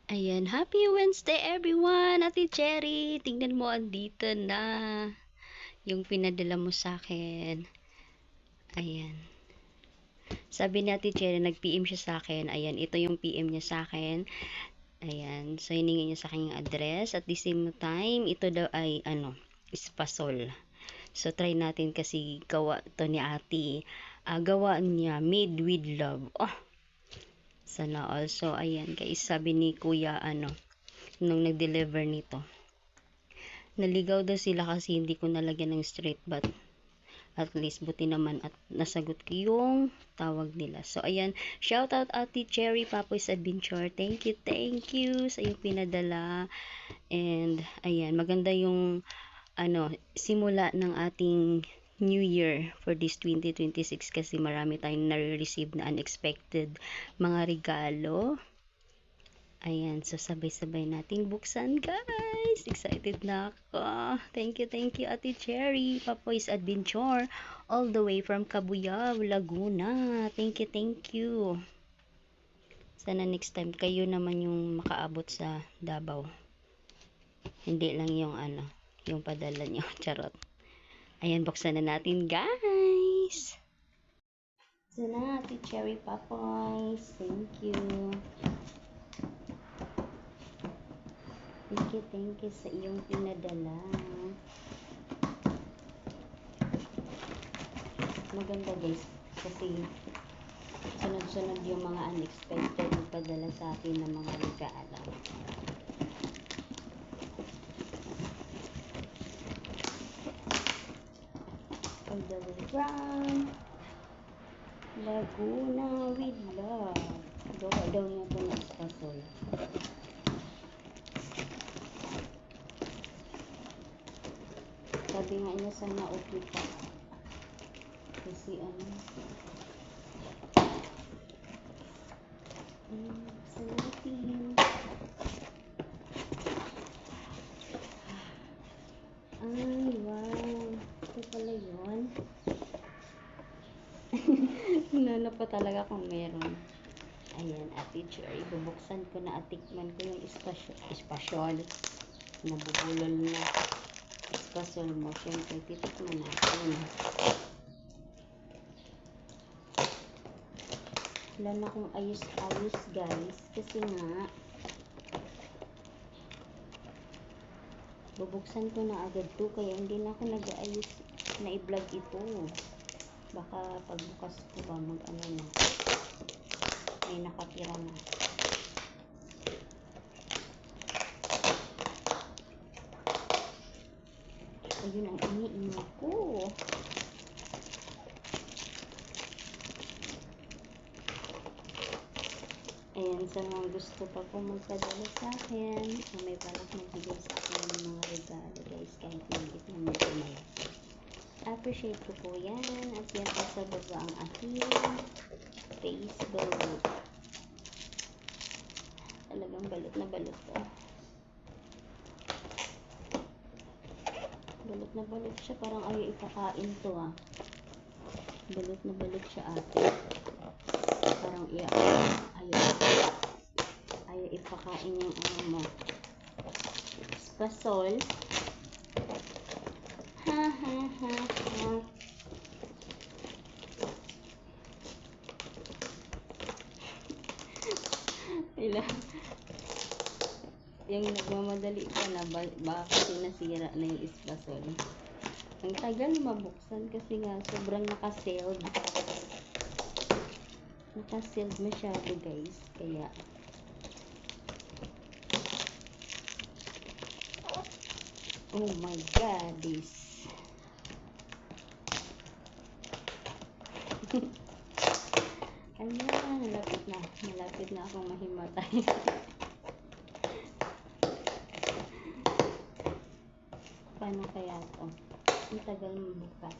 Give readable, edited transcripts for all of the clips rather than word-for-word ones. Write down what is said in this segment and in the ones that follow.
Ayan, happy Wednesday everyone! Ate Cherry, tingnan mo, andito na yung pinadala mo sa akin. Ayan. Sabi ni Ate Cherry, nag-PM siya sa akin. Ayan, ito yung PM niya sa akin. Ayan, so hiningi niya sa akin yung address. At the same time, ito daw ay, espasol. So, try natin kasi gawa to ni Ate. Gawa niya, made with love. Oh, sana also, ayan, guys, sabi ni Kuya, nung nag-deliver nito. Naligaw daw sila kasi hindi ko nalagyan ng straight, but at least buti naman at nasagot ko yung tawag nila. So ayan, shout out Ate Cherry Papoy's Adventure. Thank you sa iyong pinadala. And ayan, maganda yung simula ng ating New Year for this 2026 kasi marami tayong nare-receive na unexpected mga regalo. Ayan, so sabay-sabay nating buksan, guys. Excited na ako. Thank you, Ate Cherry, Papoy's Adventure, all the way from Cabuyao, Laguna. Thank you. Sana next time kayo naman yung makaabot sa Davao. Hindi lang yung yung padala nyo. Charot. Ayan, buksan na natin, guys. Sana, Ate Cherry Papoys. Thank you. Thank you sa iyong pinadala. Maganda, guys, kasi sunod-sunod yung mga unexpected na padala sa atin ng mga regalo. All the way from Laguna with love. Gawa daw niya ito ng espasol. Sabi nga niya sana okay pa. Kasi sa natin. Ay, wow. Ito pala yun. Nana pa talaga kung meron. Ayan, Ate Cherry. Bubuksan ko na at tikman ko yung espasol. Nabubulol na espasol mo. Siyempre, titikman natin. Wala na akong ayos-ayos, guys. Kasi nga, bubuksan ko na agad to. Kaya hindi na ako nag-aayos na i-vlog ito. Baka pagbukas ko ba na. May nakatira na. Ayun ang iniingat ko. Ayan, sa mga gusto pa po magpadala sa akin, o may balak magbigay sa akin ng mga regalo, guys, kahit maliit na magpamay. Appreciate ko po yan. At yan po sa baba ang aking Facebook. Talagang balot na balot to. Balot na balot siya. Parang ayaw ipakain to, ah. Balot na balot siya, ate. Parang ayaw ipakain yung mo. Espasol. Ha. Yung nagmamadali ka na, baka kasi nasira na yung espasol. Ang tagal mabuksan kasi nga sobrang naka-sealed. Naka-sealed masyado, guys. Kaya oh my god, this. Ayan, malapit na akong mahimatay. Paano kaya to? Ang tagal mabukas.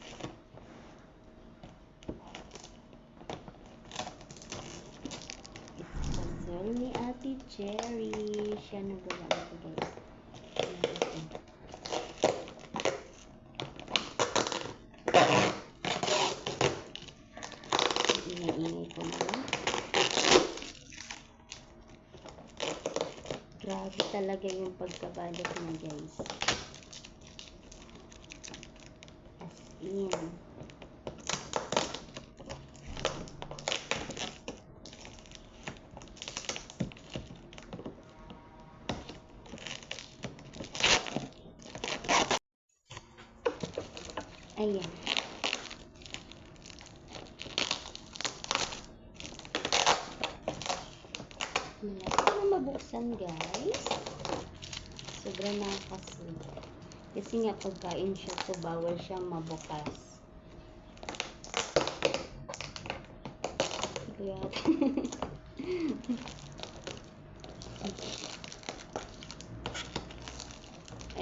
Espasol ni Ate Cherry. Siya nagawa nito, guys. Ingay ko na. Grabe talaga yung pagkabalot niya, guys. As in. Ayan. Malapit na mabuksan, guys. Sobrang nakakasweet. Kasi nga pagkain siya, so bawal siya mabukas. Kaya,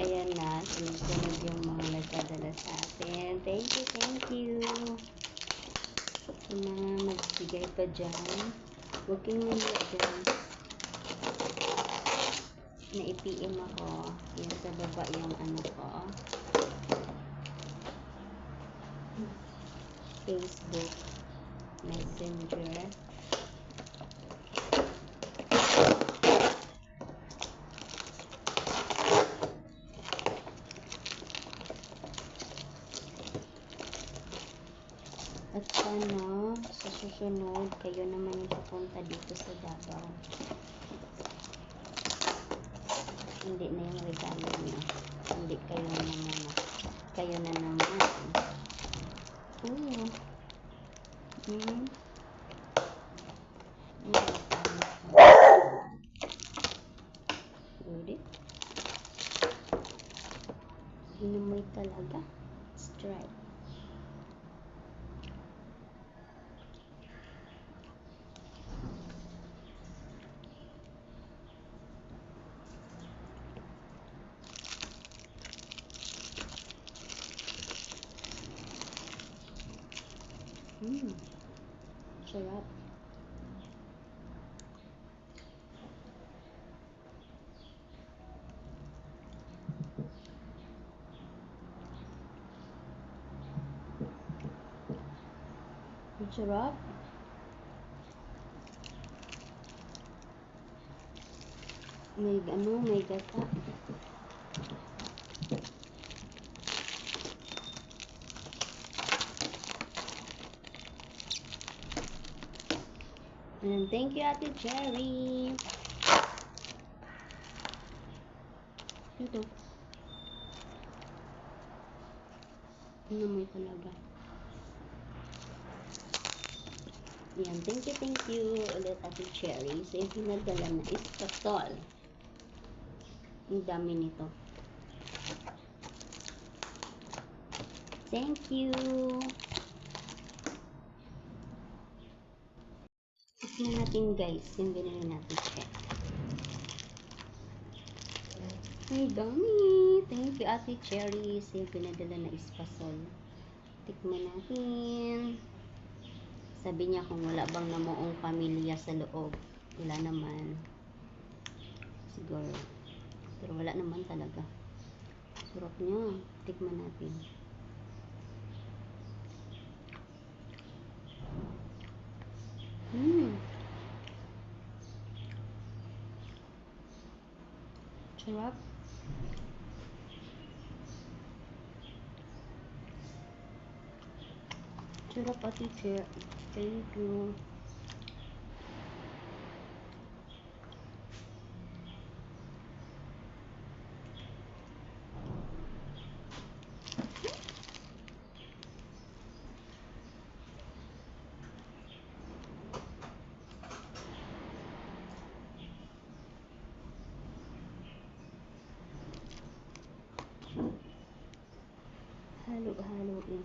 ayan na, sunod-sunod yung mga nagpadala sa atin. Thank you, thank you. Sa mga nagbigay pa dyan, huwag kang nangyay dyan. Na-IPM ako. Yan sa baba yung ano ko. Facebook Messenger. At sana sa susunod kayo naman yung pupunta dito sa Davao. Hindi na yung regalo niyo. Hindi kayo na naman. Kayo na naman. Ooh. Ulit. Hinamoy talaga. Strike. Sarap. Sarap. May ano, may gata. And thank you, Ate Cherry. Ito. Naman talaga. Yan, thank you ulit, Ate Cherry. So, yung pinadala na is kasol. Ang dami nito. Thank you. Tignan natin, guys, yung binili natin check. Ang dami. Thank you, Ate Cherry. So, yung pinadala na is kasol. Tikman natin. Sabi niya kung wala bang namuong pamilya sa loob. Wala naman. Siguro. Pero wala naman talaga. Sarap niya. Tikman natin. Sarap. Sarap, Ate Cher. Thank you. Halo-haloin.